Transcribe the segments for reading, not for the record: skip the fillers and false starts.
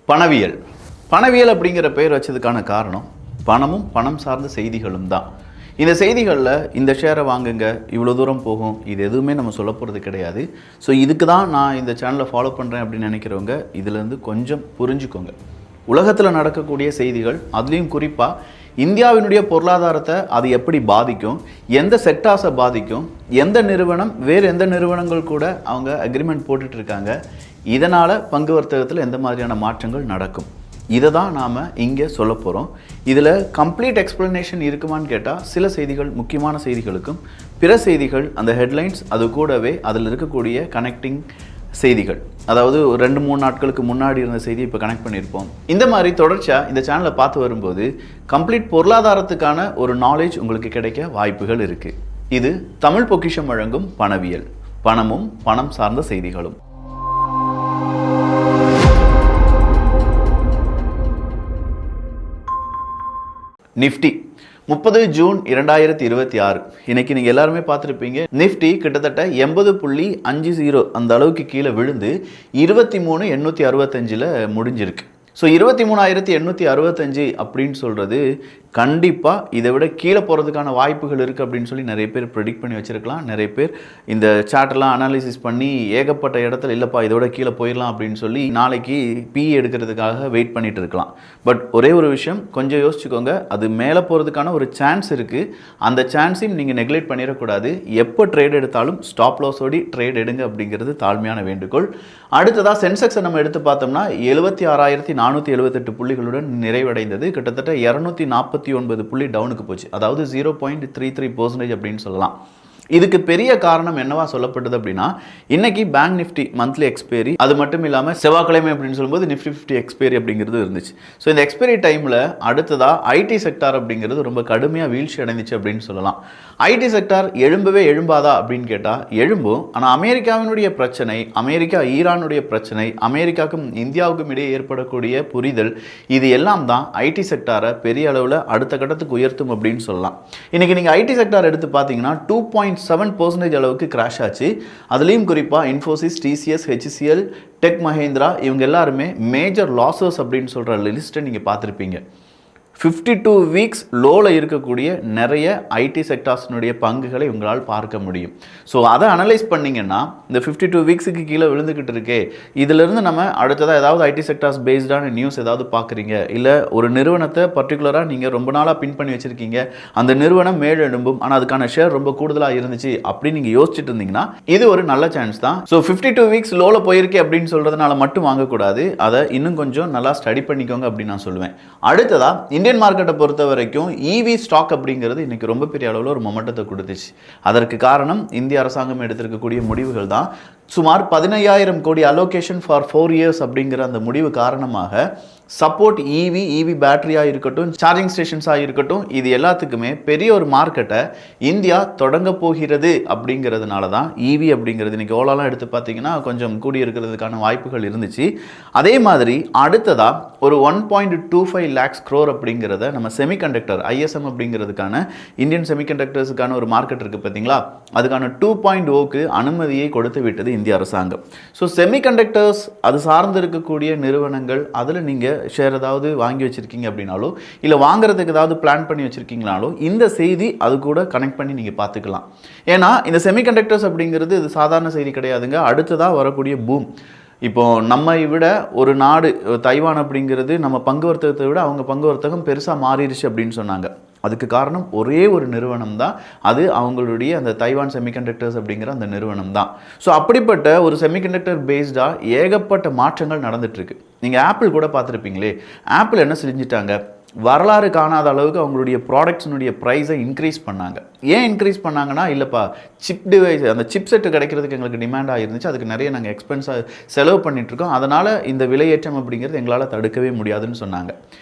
பணவியல் பணவியல் அப்படிங்கிற பெயர் வச்சதுக்கான காரணம் பணமும் பணம் சார்ந்த செய்திகளும் தான். இந்த செய்திகளில் இந்த ஷேரை வாங்குங்க, இவ்வளோ தூரம் போகும், இது எதுவுமே நம்ம சொல்ல போகிறது கிடையாது. ஸோ இதுக்கு தான் நான் இந்த சேனலை ஃபாலோ பண்ணுறேன் அப்படின்னு நினைக்கிறவங்க இதிலேருந்து கொஞ்சம் புரிஞ்சுக்கோங்க. உலகத்தில் நடக்கக்கூடிய செய்திகள், அதுலேயும் குறிப்பாக இந்தியாவினுடைய பொருளாதாரத்தை அது எப்படி பாதிக்கும், எந்த செக்டார்ஸை பாதிக்கும், எந்த நிறுவனம் வேறு எந்த நிறுவனங்கள் கூட அவங்க அக்ரிமெண்ட் போட்டுட்டு இருக்காங்க, இதனால் பங்கு வர்த்தகத்தில் எந்த மாதிரியான மாற்றங்கள் நடக்கும், இதை தான் நாம் இங்கே சொல்ல போகிறோம். இதில் கம்ப்ளீட் எக்ஸ்ப்ளனேஷன் இருக்குமான்னு கேட்டால் சில செய்திகள் முக்கியமான செய்திகளுக்கும், பிற செய்திகள் அந்த ஹெட்லைன்ஸ் அது கூடவே அதில் இருக்கக்கூடிய கனெக்டிங் செய்திகள், அதாவது 2-3 நாட்களுக்கு முன்னாடி இருந்த செய்தி இப்போ கனெக்ட் பண்ணியிருப்போம். இந்த மாதிரி தொடர்ச்சியாக இந்த சேனலை பார்த்து வரும்போது கம்ப்ளீட் பொருளாதாரத்துக்கான ஒரு நாலேஜ் உங்களுக்கு கிடைக்க வாய்ப்புகள் இருக்குது. இது தமிழ் பொக்கிஷம் வழங்கும் பணவியல், பணமும் பணம் சார்ந்த செய்திகளும். நிஃப்டி 30 ஜூன் 2026 இன்னைக்கு நீங்கள் எல்லாருமே பார்த்துருப்பீங்க. நிஃப்டி கிட்டத்தட்ட 80.50 அந்த அளவுக்கு கீழே விழுந்து 23,865 முடிஞ்சிருக்கு. ஸோ 23,865 அப்படின்னு சொல்கிறது கண்டிப்பாக இதை விட கீழே போகிறதுக்கான வாய்ப்புகள் இருக்குது அப்படின்னு சொல்லி நிறைய பேர் ப்ரெடிக்ட் பண்ணி வச்சுருக்கலாம். நிறைய பேர் இந்த சார்ட்டெல்லாம் அனாலிசிஸ் பண்ணி ஏகப்பட்ட இடத்துல இல்லைப்பா இதோட கீழே போயிடலாம் அப்படின்னு சொல்லி நாளைக்கு பிஇ எடுக்கிறதுக்காக வெயிட் பண்ணிட்டு இருக்கலாம். பட் ஒரே ஒரு விஷயம் கொஞ்சம் யோசிச்சுக்கோங்க, அது மேலே போகிறதுக்கான ஒரு சான்ஸ் இருக்குது. அந்த சான்ஸையும் நீங்கள் நெக்லெக்ட் பண்ணிடக்கூடாது. எப்போ ட்ரேட் எடுத்தாலும் ஸ்டாப் லாஸோடி ட்ரேட் எடுங்க அப்படிங்கிறது தாழ்மையான வேண்டுகோள். அடுத்ததாக சென்செக்ஸை நம்ம எடுத்து பார்த்தோம்னா 76,478 புள்ளிகளுடன் நிறைவடைந்தது. கிட்டத்தட்ட 249 புள்ளி டவுனுக்கு போச்சு, அதாவது 0.33% அப்படின்னு சொல்லலாம். இதுக்கு பெரிய காரணம் என்னவா சொல்லப்பட்டது அப்படின்னா, இன்னைக்கு பேங்க் நிஃப்டி மந்த்லி எக்ஸ்பைரி, அது மட்டும் இல்லாமல் செவ்வாய்க்கிழமை அப்படின்னு சொல்லும்போது நிஃப்டி 50 எக்ஸ்பைரி அப்படிங்கிறது இருந்துச்சு. ஸோ இந்த எக்ஸ்பைரி டைமில் அடுத்ததாக ஐடி செக்டார் அப்படிங்கிறது ரொம்ப கடுமையாக வீழ்ச்சி அடைந்துச்சு அப்படின்னு சொல்லலாம். ஐடி செக்டார் எழும்பவே எழும்பாதா அப்படின்னு கேட்டால் எழும்பும். ஆனால் அமெரிக்காவினுடைய பிரச்சனை, அமெரிக்கா ஈரானுடைய பிரச்சனை, அமெரிக்காவுக்கும் இந்தியாவுக்கும் இடையே ஏற்படக்கூடிய புரிதல், இது எல்லாம் தான் ஐடி செக்டாரை பெரிய அளவில் அடுத்த கட்டத்துக்கு உயர்த்தும் அப்படின்னு சொல்லலாம். இன்னைக்கு நீங்கள் ஐடி செக்டார் எடுத்து பார்த்தீங்கன்னா 2.7% அளவுக்கு கிராஷ் ஆச்சு. அதுலேயும் குறிப்பாக Infosys, TCS, HCL, tech Mahindra இவங்க எல்லாருமே மேஜர் லாஸஸ் அப்படின்னு சொல்கிற லிஸ்ட்டை நீங்கள் பார்த்துருப்பீங்க. 52 வீக்ஸ் லோவில் இருக்கக்கூடிய நிறைய ஐடி செக்டார்ஸினுடைய பங்குகளை உங்களால் பார்க்க முடியும். ஸோ அதை அனலைஸ் பண்ணிங்கன்னா இந்த 52 வீக்ஸுக்கு கீழே விழுந்துக்கிட்டு இருக்கே, இதிலிருந்து நம்ம அடுத்ததாக ஏதாவது ஐடி செக்டார்ஸ் பேஸ்டான நியூஸ் ஏதாவது பார்க்குறீங்க, இல்லை ஒரு நிறுவனத்தை பர்டிகுலராக நீங்கள் ரொம்ப நாளாக பின் பண்ணி வச்சுருக்கீங்க, அந்த நிறுவனம் மேலெழும்பும் ஆனால் அதுக்கான ஷேர் ரொம்ப கூடுதலாக இருந்துச்சு அப்படின்னு நீங்கள் யோசிச்சுட்டு இருந்தீங்கன்னா இது ஒரு நல்ல சான்ஸ் தான். ஸோ 52 வீக்ஸ் லோவில் போயிருக்கே அப்படின்னு சொல்கிறதுனால மட்டும் வாங்கக்கூடாது, அதை இன்னும் கொஞ்சம் நல்லா ஸ்டடி பண்ணிக்கோங்க அப்படின்னு நான் சொல்லுவேன். அடுத்ததாக இந்தியன் மார்க்கெட்டை பொறுத்த வரைக்கும் இவி ஸ்டாக் அப்படிங்கிறது இன்னைக்கு ரொம்ப பெரிய அளவில் ஒரு மொமெண்டத்தை கொடுத்துச்சு. அதற்கு காரணம் இந்திய அரசாங்கம் எடுத்திருக்கக்கூடிய முடிவுகள் தான். சுமார் 15,000 கோடி அலோகேஷன் ஃபார் 4 இயர்ஸ் அப்படிங்கிற அந்த முடிவு காரணமாக சப்போர்ட் இவி பேட்டரியாக இருக்கட்டும், சார்ஜிங் ஸ்டேஷன்ஸாக இருக்கட்டும், இது எல்லாத்துக்குமே பெரிய ஒரு மார்க்கெட்டை இந்தியா தொடங்க போகிறது அப்படிங்கிறதுனால தான் இவி அப்படிங்கிறது இன்றைக்கி ஓலாலாம் எடுத்து பார்த்தீங்கன்னா கொஞ்சம் கூடி இருக்கிறதுக்கான வாய்ப்புகள் இருந்துச்சு. அதே மாதிரி அடுத்ததாக ஒரு 1.25 lakhs crore அப்படிங்கிறத நம்ம செமிகண்டக்டர் ஐஎஸ்எம் அப்படிங்கிறதுக்கான இந்தியன் செமிகண்டக்டர்ஸுக்கான ஒரு மார்க்கெட் இருக்குது பார்த்தீங்களா, அதுக்கான 2.0க்கு அனுமதியை கொடுத்து விட்டது இந்திய அரசாங்கம். ஸோ செமிகண்டக்டர்ஸ் அது சார்ந்து இருக்கக்கூடிய நிறுவனங்கள், அதில் நீங்கள் ஷேர் ஏதாவது வாங்கி வச்சுருக்கீங்க அப்படின்னாலோ இல்லை வாங்குறதுக்கு ஏதாவது பிளான் பண்ணி வச்சுருக்கீங்கனாலோ இந்த செய்தி அது கூட கனெக்ட் பண்ணி நீங்கள் பார்த்துக்கலாம். ஏன்னா இந்த செமிகண்டக்டர்ஸ் அப்படிங்கிறது இது சாதாரண செய்தி கிடையாதுங்க. அடுத்ததாக வரக்கூடிய பூம், இப்போ நம்மை விட ஒரு நாடு தைவான் அப்படிங்கிறது நம்ம பங்கு வர்த்தகத்தை விட அவங்க பங்கு வர்த்தகம் பெருசாக மாறிடுச்சு அப்படின்னு சொன்னாங்க. அதுக்கு காரணம் ஒரே ஒரு நிறுவனம் தான், அது அவங்களுடைய அந்த தைவான் செமிகண்டக்டர்ஸ் அப்படிங்கிற அந்த நிறுவனம் தான். ஸோ அப்படிப்பட்ட ஒரு செமிகண்டக்டர் பேஸ்டாக ஏகப்பட்ட மாற்றங்கள் நடந்துட்டுருக்கு. நீங்கள் ஆப்பிள் கூட பார்த்துருப்பீங்களே, ஆப்பிள் என்ன செஞ்சுட்டாங்க, வரலாறு காணாத அளவுக்கு அவங்களுடைய ப்ராடக்ட்ஸினுடைய ப்ரைஸை இன்க்ரீஸ் பண்ணாங்க. ஏன் இன்க்ரீஸ் பண்ணாங்கன்னா, இல்லைப்பா சிப் டிவைஸ் அந்த சிப் செட்டு கிடைக்கிறதுக்கு எங்களுக்கு டிமாண்டாக இருந்துச்சு, அதுக்கு நிறைய நாங்கள் எக்ஸ்பென்ஸாக செலவு பண்ணிகிட்ருக்கோம், அதனால் இந்த விலையேற்றம் அப்படிங்கிறது எங்களால் தடுக்கவே முடியாதுன்னு சொன்னாங்க.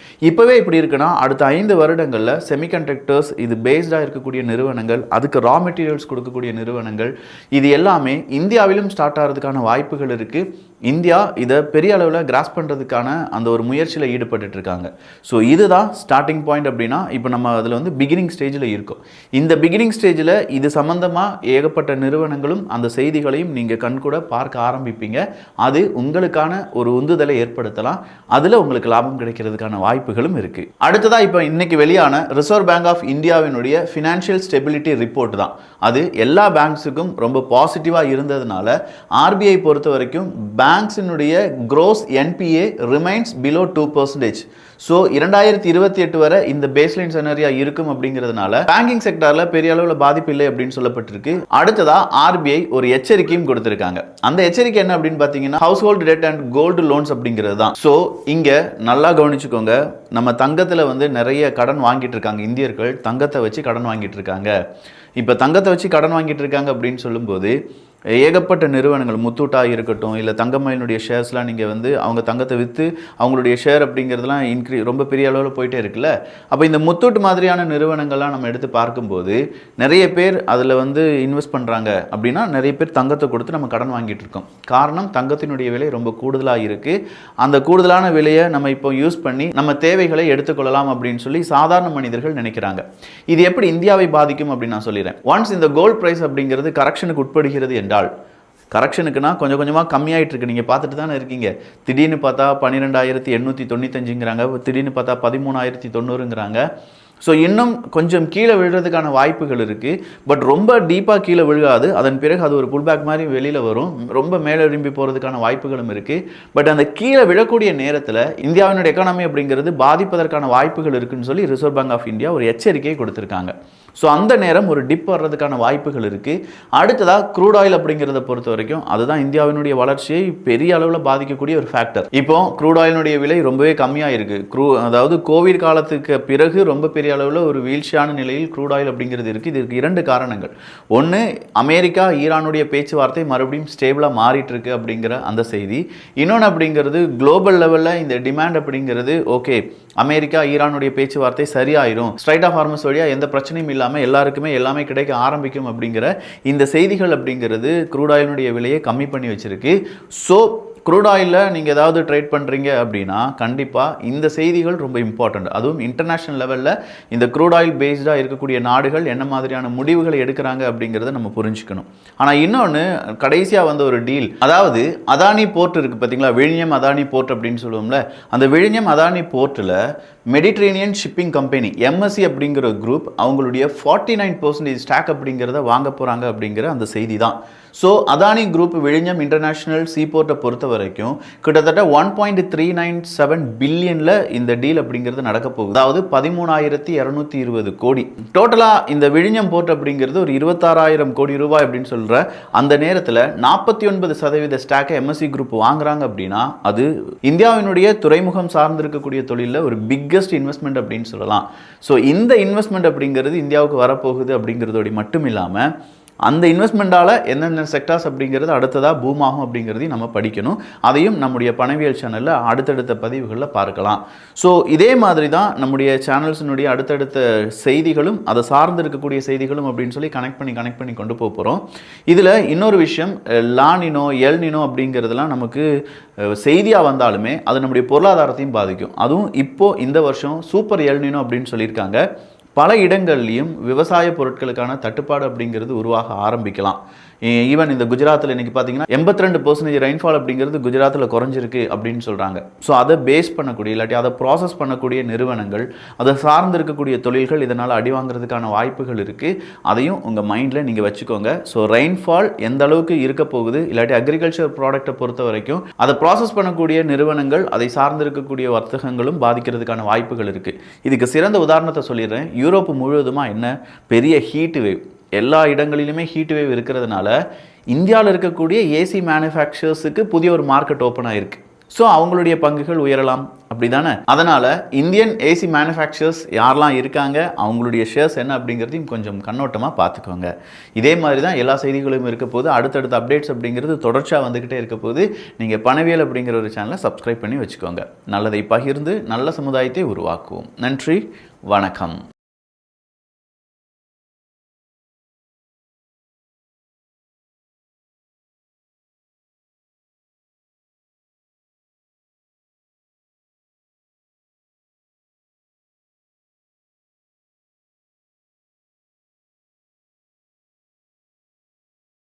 இப்போவே இப்படி இருக்குன்னா அடுத்த 5 வருடங்களில் செமிகண்டக்டர்ஸ் இது பேஸ்டாக இருக்கக்கூடிய நிறுவனங்கள், அதுக்கு ரா மெட்டீரியல்ஸ் கொடுக்கக்கூடிய நிறுவனங்கள், இது எல்லாமே இந்தியாவிலும் ஸ்டார்ட் ஆகிறதுக்கான வாய்ப்புகள் இருக்குது. இந்தியா இதை பெரிய அளவில் கிராஸ் பண்ணுறதுக்கான அந்த ஒரு முயற்சியில் ஈடுபட்டு இருக்காங்க. ஸோ இதுதான் இதுதான் ஸ்டார்டிங் பாயிண்ட் அப்படின்னா இப்போ நம்ம அதில் வந்து பிகினிங் ஸ்டேஜில் இருக்கோம். இந்த பிகினிங் ஸ்டேஜில் இது சம்மந்தமாக ஏகப்பட்ட நிறுவனங்களும் அந்த செய்திகளையும் நீங்கள் கண்கூட பார்க்க ஆரம்பிப்பீங்க. அது உங்களுக்கான ஒரு உந்துதலை ஏற்படுத்தலாம். அதில் உங்களுக்கு லாபம் கிடைக்கிறதுக்கான வாய்ப்புகளும் இருக்குது. அடுத்ததாக இப்போ இன்னைக்கு வெளியான ரிசர்வ் பேங்க் ஆஃப் இந்தியாவினுடைய ஃபினான்ஷியல் ஸ்டெபிலிட்டி ரிப்போர்ட் தான். அது எல்லா பேங்க்ஸுக்கும் ரொம்ப பாசிட்டிவாக இருந்ததுனால ஆர்பிஐ பொறுத்த வரைக்கும் பேங்க்ஸினுடைய gross NPA remains below 2%. So 2028 வரை இந்த பேஸ்லைன் செனரியா இருக்கும் அப்படிங்கிறதுனால பேங்கிங் செக்டாரில் பெரிய அளவில் பாதிப்பு இல்லை அப்படின்னு சொல்லப்பட்டிருக்கு. அடுத்ததா ஆர்பிஐ ஒரு எச்சரிக்கையும் கொடுத்திருக்காங்க. அந்த எச்சரிக்கை என்ன அப்படின்னு பார்த்தீங்கன்னா household debt and gold loans அப்படிங்கிறது தான். ஸோ இங்கே நல்லா கவனிச்சுக்கோங்க, நம்ம தங்கத்தில் வந்து நிறைய கடன் வாங்கிட்டு இருக்காங்க. இந்தியர்கள் தங்கத்தை வச்சு கடன் வாங்கிட்டு இருக்காங்க. இப்போ தங்கத்தை வச்சு கடன் வாங்கிட்டு இருக்காங்க அப்படின்னு சொல்லும்போது ஏகப்பட்ட நிறுவனங்கள், முத்தூட்டாக இருக்கட்டும், இல்லை தங்கமயிலுடைய ஷேர்ஸ்லாம் நீங்கள் வந்து அவங்க தங்கத்தை விற்று அவங்களுடைய ஷேர் அப்படிங்கிறதுலாம் ரொம்ப பெரிய அளவில் போயிட்டே இருக்குல்ல. அப்போ இந்த முத்தூட்டு மாதிரியான நிறுவனங்கள்லாம் நம்ம எடுத்து பார்க்கும்போது நிறைய பேர் அதில் வந்து இன்வெஸ்ட் பண்ணுறாங்க அப்படின்னா நிறைய பேர் தங்கத்தை கொடுத்து நம்ம கடன் வாங்கிட்டு இருக்கோம். காரணம் தங்கத்தினுடைய விலை ரொம்ப கூடுதலாக இருக்குது. அந்த கூடுதலான விலையை நம்ம இப்போ யூஸ் பண்ணி நம்ம தேவைகளை எடுத்துக்கொள்ளலாம் அப்படின்னு சொல்லி சாதாரண மனிதர்கள் நினைக்கிறாங்க. இது எப்படி இந்தியாவை பாதிக்கும் அப்படின்னு நான் சொல்லிடுறேன். ஒன்ஸ் இந்த கோல்ட் ப்ரைஸ் அப்படிங்கிறது கரெக்ஷனுக்கு உட்படுகிறது என்றால், கரெக்ஷனுக்குனா கொஞ்சம் கொஞ்சமாக கம்மியாயிட்டு இருக்கு. நீங்கள் பார்த்துட்டு தானே இருக்கீங்க. திடீர்னு பார்த்தா 12,895ங்கிறாங்க, திடீர்னு பார்த்தா 13,090ங்கிறாங்க. ஸோ இன்னும் கொஞ்சம் கீழே விழுறதுக்கான வாய்ப்புகள் இருக்குது. பட் ரொம்ப டீப்பாக கீழே விழுகாது. அதன் பிறகு அது ஒரு புல்பேக் மாதிரி வெளியில் வரும். ரொம்ப மேலே எழும்பி போகிறதுக்கான வாய்ப்புகளும் இருக்குது. பட் அந்த கீழே விழக்கூடிய நேரத்தில் இந்தியாவினுடைய எக்கானமி அப்படிங்கிறது பாதிப்பதற்கான வாய்ப்புகள் இருக்குன்னு சொல்லி ரிசர்வ் பேங்க் ஆஃப் இந்தியா ஒரு எச்சரிக்கையை கொடுத்துருக்காங்க. ஸோ அந்த நேரம் ஒரு டிப் வர்றதுக்கான வாய்ப்புகள் இருக்குது. அடுத்ததாக க்ரூட் ஆயில் அப்படிங்கிறத பொறுத்த வரைக்கும் அதுதான் இந்தியாவினுடைய வளர்ச்சியை பெரிய அளவில் பாதிக்கக்கூடிய ஒரு ஃபேக்டர். இப்போ க்ரூட் ஆயிலுடைய விலை ரொம்பவே கம்மியாக இருக்குது. அதாவது கோவிட் காலத்துக்கு பிறகு ரொம்ப பெரிய அளவில் ஒரு வீழ்ச்சியான நிலையில் க்ரூட் ஆயில் அப்படிங்கிறது இருக்குது. இதற்கு 2 காரணங்கள். ஒன்று, அமெரிக்கா ஈரானுடைய பேச்சுவார்த்தை மறுபடியும் ஸ்டேபிளாக மாறிட்டு இருக்கு அப்படிங்கிற அந்த செய்தி. இன்னொன்று அப்படிங்கிறது குளோபல் லெவலில் இந்த டிமாண்ட் அப்படிங்கிறது ஓகே, அமெரிக்கா ஈரானுடைய பேச்சுவார்த்தை சரியாயிரும், ஸ்ட்ரைட் ஆஃப் ஹார்மஸ் வழியாக எந்த பிரச்சனையும் இல்லாமல் எல்லாருக்குமே எல்லாமே கிடைக்க ஆரம்பிக்கும் அப்படிங்கிற இந்த செய்திகள் அப்படிங்கிறது க்ரூட் ஆயிலுடைய விலையை கம்மி பண்ணி வச்சிருக்கு. ஸோ க்ரூட் ஆயிலில் நீங்கள் ஏதாவது ட்ரேட் பண்ணுறீங்க அப்படின்னா கண்டிப்பாக இந்த செய்திகள் ரொம்ப இம்பார்ட்டண்ட். அதுவும் இன்டர்நேஷ்னல் லெவலில் இந்த க்ரூட் ஆயில் பேஸ்டாக இருக்கக்கூடிய நாடுகள் என்ன மாதிரியான முடிவுகளை எடுக்கிறாங்க அப்படிங்கிறத நம்ம புரிஞ்சுக்கணும். ஆனால் இன்னொன்று, கடைசியாக வந்த ஒரு டீல், அதாவது அதானி போர்ட் இருக்குது பார்த்தீங்களா, விழிஞம் அதானி போர்ட் அப்படின்னு சொல்லுவோம்ல, அந்த விழிஞம் அதானி போர்ட்டில் மெடிட்ரேனியன் ஷிப்பிங் கம்பெனி MSC அப்படிங்கிற குரூப் அவங்களுடைய 49% ஸ்டாக் அப்படிங்கிறத வாங்க போகிறாங்க அப்படிங்கிற அந்த செய்தி தான். ஸோ அதானி குரூப் விழிஞம் இன்டர்நேஷ்னல் சீபோர்ட்டை பொறுத்த வரைக்கும் கிட்டத்தட்ட 1.397 பில்லியனில் இந்த டீல் அப்படிங்கிறது நடக்க போகுது. அதாவது 13,220 கோடி. டோட்டலாக இந்த விழிஞம் போர்ட் அப்படிங்கிறது ஒரு 26,000 கோடி ரூபாய் அப்படின்னு சொல்கிற அந்த நேரத்தில் 49% ஸ்டாக்கை MSC குரூப் வாங்குறாங்க அப்படின்னா அது இந்தியாவினுடைய துறைமுகம் சார்ந்திருக்கக்கூடிய தொழிலில் ஒரு பிக்கஸ்ட் இன்வெஸ்ட்மெண்ட் அப்படின்னு சொல்லலாம். ஸோ இந்த இன்வெஸ்ட்மெண்ட் அப்படிங்கிறது இந்தியாவுக்கு வரப்போகுது அப்படிங்கிறதோடு மட்டும் இல்லாமல் அந்த இன்வெஸ்ட்மெண்ட்டால் என்னென்ன செக்டார்ஸ் அப்படிங்கிறது அடுத்ததாக பூம் ஆகும் அப்படிங்கிறதையும் நம்ம படிக்கணும். அதையும் நம்முடைய பணவியல் சேனலில் அடுத்தடுத்த பதிவுகளில் பார்க்கலாம். ஸோ இதே மாதிரி தான் நம்முடைய சேனல்ஸினுடைய அடுத்தடுத்த செய்திகளும் அதை சார்ந்து இருக்கக்கூடிய செய்திகளும் அப்படின்னு சொல்லி கனெக்ட் பண்ணி கொண்டு போகிறோம். இதில் இன்னொரு விஷயம், லானினோ எல்னினோ அப்படிங்கிறதுலாம் நமக்கு செய்தியாக வந்தாலுமே அது நம்முடைய பொருளாதாரத்தையும் பாதிக்கும். அதுவும் இப்போது இந்த வருஷம் சூப்பர் எல்னினோ அப்படின்னு சொல்லியிருக்காங்க. பல இடங்கள்லையும் விவசாய பொருட்களுக்கான தட்டுப்பாடு அப்படிங்கிறது உருவாக ஆரம்பிக்கலாம். ஈவன் இந்த குஜராத்தில் இன்றைக்கி பார்த்தீங்கன்னா 82% ரெயின்ஃபால் அப்படிங்கிறது குஜராத்தில் குறைஞ்சிருக்கு அப்படின்னு சொல்கிறாங்க. ஸோ அதை பேஸ் பண்ணக்கூடிய இல்லாட்டி அதை ப்ராசஸ் பண்ணக்கூடிய நிறுவனங்கள், அதை சார்ந்து இருக்கக்கூடிய தொழில்கள் இதனால் அடி வாங்குறதுக்கான வாய்ப்புகள் இருக்குது. அதையும் உங்கள் மைண்டில் நீங்கள் வச்சுக்கோங்க. ஸோ ரெயின்ஃபால் எந்த அளவுக்கு இருக்க போகுது, இல்லாட்டி அக்ரிகல்ச்சர் ப்ராடக்ட்டை பொறுத்த வரைக்கும் அதை ப்ராசஸ் பண்ணக்கூடிய நிறுவனங்கள், அதை சார்ந்து இருக்கக்கூடிய வர்த்தகங்களும் பாதிக்கிறதுக்கான வாய்ப்புகள் இருக்குது. இதுக்கு சிறந்த உதாரணத்தை சொல்லிடுறேன். யூரோப்பு முழுவதுமாக என்ன பெரிய ஹீட் வேவ், எல்லா இடங்களிலுமே ஹீட் வேவ் இருக்கிறதுனால இந்தியாவில் இருக்கக்கூடிய ஏசி மேனுஃபேக்சர்ஸுக்கு புதிய ஒரு மார்க்கெட் ஓப்பன் ஆகிருக்கு. ஸோ அவங்களுடைய பங்குகள் உயரலாம், அப்படி தானே? அதனால் இந்தியன் ஏசி மேனுஃபேக்சர்ஸ் யாரெல்லாம் இருக்காங்க, அவங்களுடைய ஷேர்ஸ் என்ன அப்படிங்கிறதையும் கொஞ்சம் கண்ணோட்டமாக பார்த்துக்கோங்க. இதே மாதிரி தான் எல்லா செய்திகளும் இருக்க போது, அடுத்தடுத்த அப்டேட்ஸ் அப்படிங்கிறது தொடர்ச்சியாக வந்துக்கிட்டே இருக்க போது. நீங்கள் பணவியல் அப்படிங்கிற ஒரு சேனலை சப்ஸ்கிரைப் பண்ணி வச்சுக்கோங்க. நல்லதை பகிர்ந்து நல்ல சமுதாயத்தை உருவாக்குவோம். நன்றி, வணக்கம்.